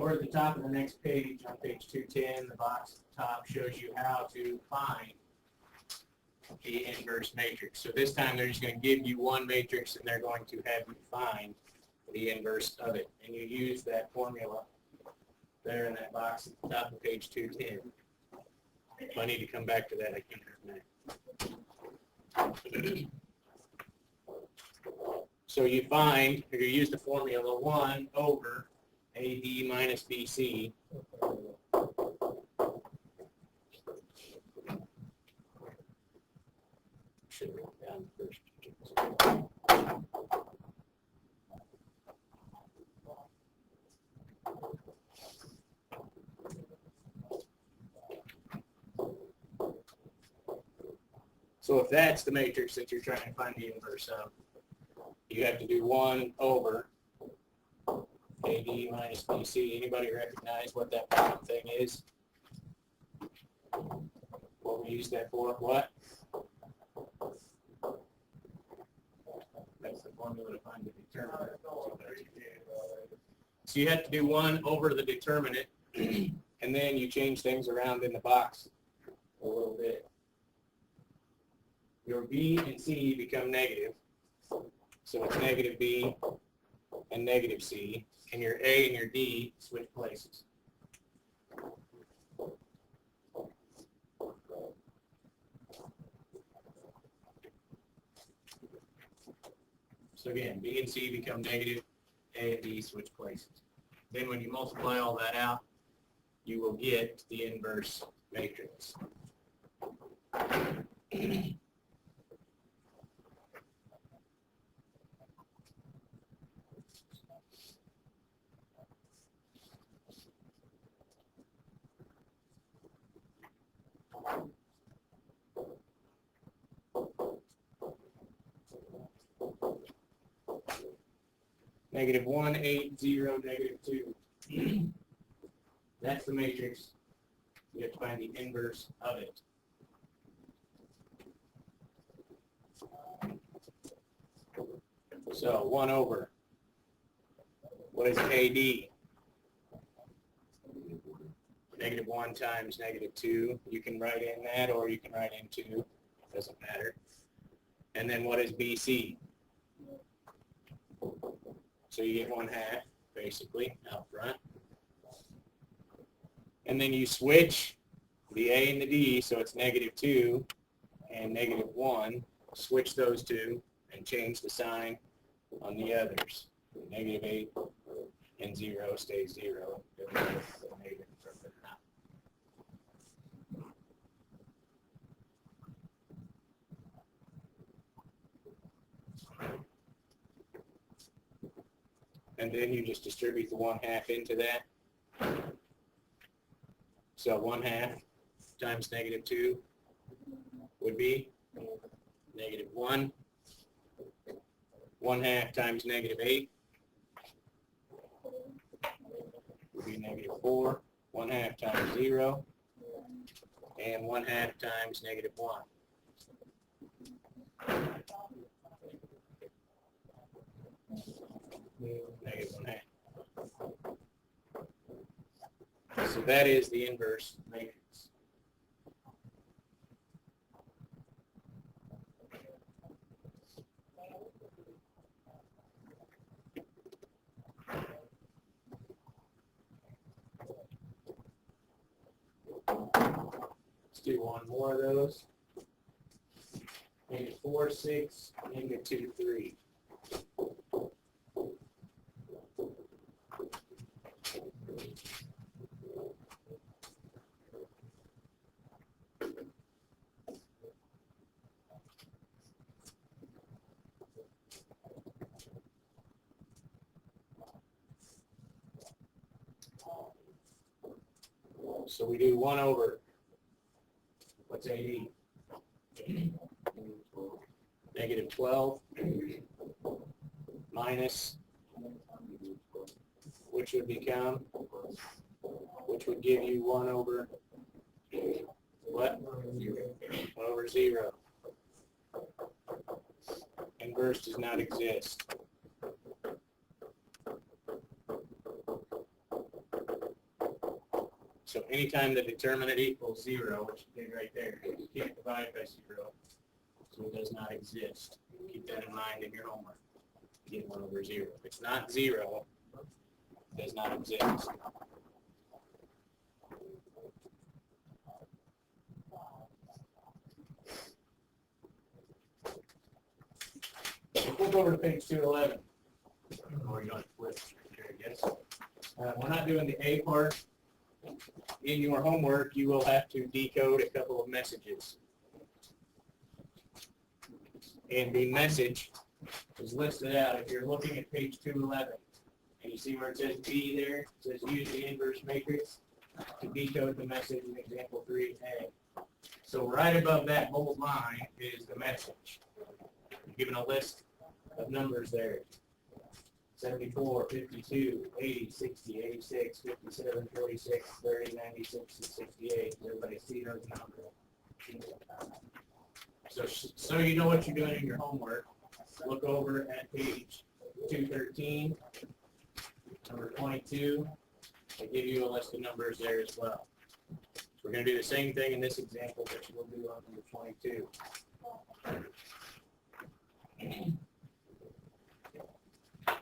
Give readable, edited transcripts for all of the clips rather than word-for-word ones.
Over at the top of the next page, on page 210, the box at the top shows you how to find the inverse matrix. So this time they're just going to give you one matrix and they're going to have you find the inverse of it. And you use that formula there in that box at the top of page 210. If I need to come back to that, I can. So you find, or you use the formula 1 over AD minus BC. Should have written down the first. So if that's the matrix that you're trying to find the inverse of, you have to do 1 over AD minus BC. Anybody recognize what that bottom thing is? What we use that for? What? That's the formula to find the determinant. So you have to do 1 over the determinant, and then you change things around in the box a little bit. Your B and C become negative. So it's negative B and negative C. And your A and your D switch places. So again, B and C become negative, A and D switch places. Then when you multiply all that out, you will get the inverse matrix. Negative 1, 8, 0, negative 2. That's the matrix. You have to find the inverse of it. So 1 over. What is AD? Negative 1 times negative 2. You can write in that, or you can write in 2. Doesn't matter. And then what is BC? So you get 1/2, basically, out front. And then you switch the A and the D, so it's negative 2 and negative 1. Switch those two and change the sign on the others. Negative 8 and 0 stays 0. And then you just distribute the 1/2 into that. So 1/2 times negative 2 would be negative 1. 1/2 times negative 8 would be negative 4. 1/2 times 0. And 1/2 times negative 1. Negative 1/2. So that is the inverse matrix. Let's do one more of those. Negative 4, 6, negative 2, 3. So we do 1 over, what's AD? Negative 12 minus, which would become, which would give you 1 over, what? 1 over 0. Inverse does not exist. So anytime the determinant equals 0, which you did right there, you can't divide by 0, so it does not exist. Keep that in mind in your homework. Get 1 over 0. If it's not 0, it does not exist. Flip over to page 211. Or you don't flip, I guess. We're not doing the A part. In your homework, you will have to decode a couple of messages. And the message is listed out. If you're looking at page 211, and you see where it says B there, it says use the inverse matrix to decode the message in example 3A. So right above that bold line is the message. You're given a list of numbers there. 74, 52, 80, 60, 86, 57, 46, 30, 96, and 68. Everybody see those numbers. So you know what you're doing in your homework. Look over at page 213, number 22. They give you a list of numbers there as well. So we're going to do the same thing in this example that you will do on number 22.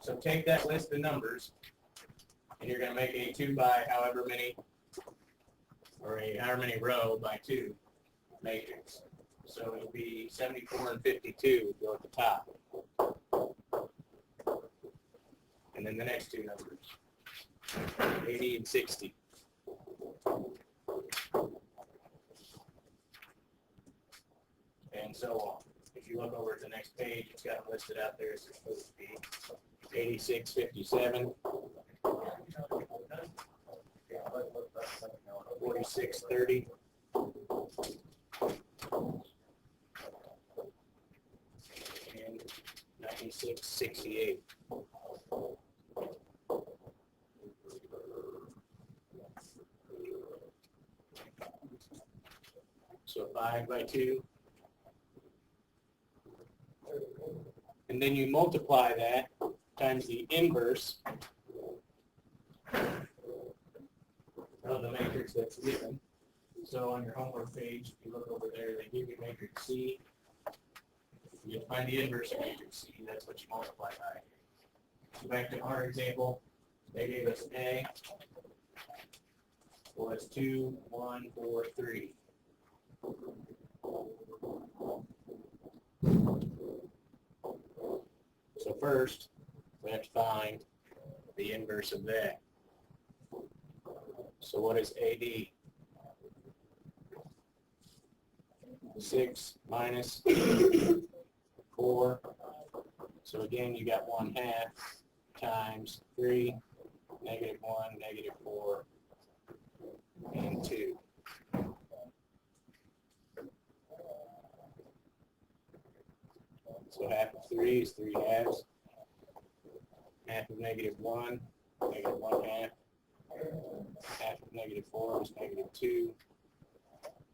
So take that list of numbers, and you're going to make a 2 by however many, or a however many row by 2 matrix. So it'll be 74 and 52 go at the top. And then the next two numbers, 80 and 60. And so on. If you look over at the next page, it's got them listed out there as they're supposed to be. 86, 57, 46, 30, and 96, 68. So 5 by 2. And then you multiply that times the inverse of the matrix that's given. So on your homework page, if you look over there, they give you matrix C. You find the inverse of matrix C. That's what you multiply by. So back to our example, they gave us A was 2, 1, 4, 3. So first, we have to find the inverse of that. So what is AD? 6 minus 4. So again, you got 1/2 times 3, -1, -4, and 2. So half of 3 is 3/2. Half of -1, -1/2. Half of -4 is -2.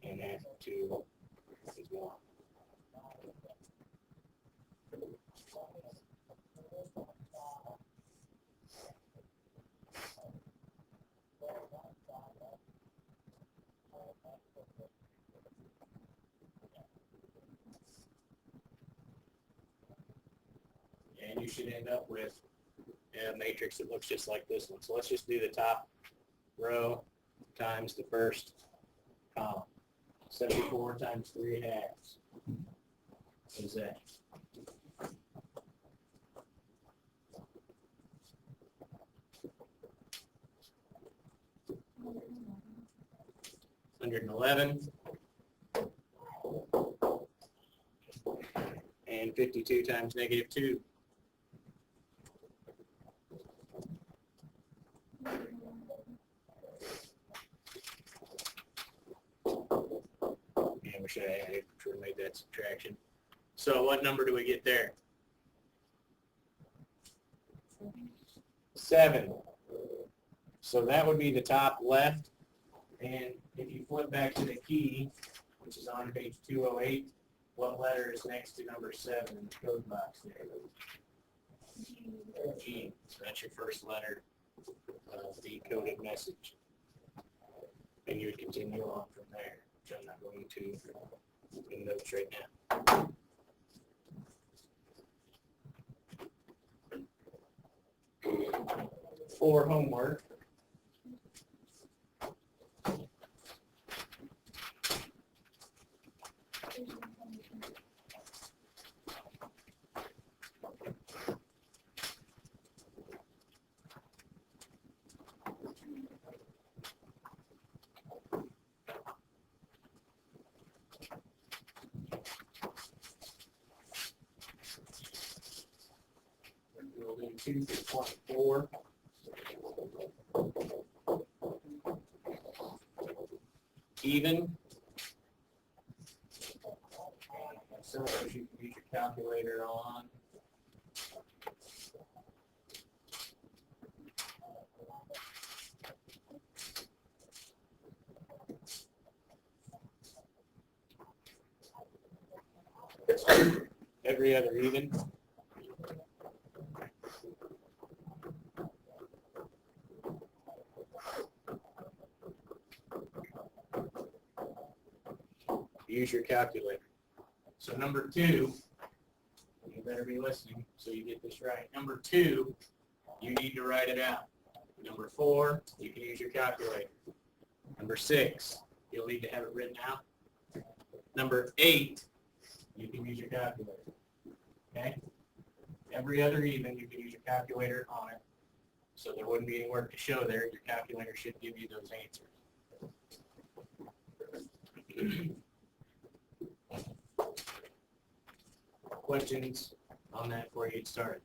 And half of 2 is 1. And you should end up with a matrix that looks just like this one. So let's just do the top row times the first column. 74 times 3/2. What is that? $111. And 52 times -2. I wish I had made that subtraction. So what number do we get there? 7. So that would be the top left. And if you flip back to the key, which is on page 208, what letter is next to number 7 in the code box there? G. So that's your first letter of the coded message. And you would continue on from there, which I'm not going to in notes right now. For homework, we'll do 2 through 24. Even. So you can use your calculator on. Every other even. Use your calculator. So number 2, you better be listening so you get this right. Number 2, you need to write it out. Number 4, you can use your calculator. Number 6, you'll need to have it written out. Number 8, you can use your calculator. Okay? Every other even, you can use your calculator on it. So there wouldn't be any work to show there. Your calculator should give you those answers. Questions on that before you get started?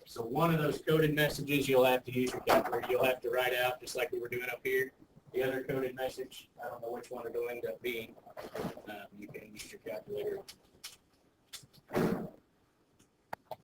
So one of those coded messages you'll have to use your calculator. You'll have to write out just like we were doing up here. The other coded message, I don't know which one it'll end up being. You can use your calculator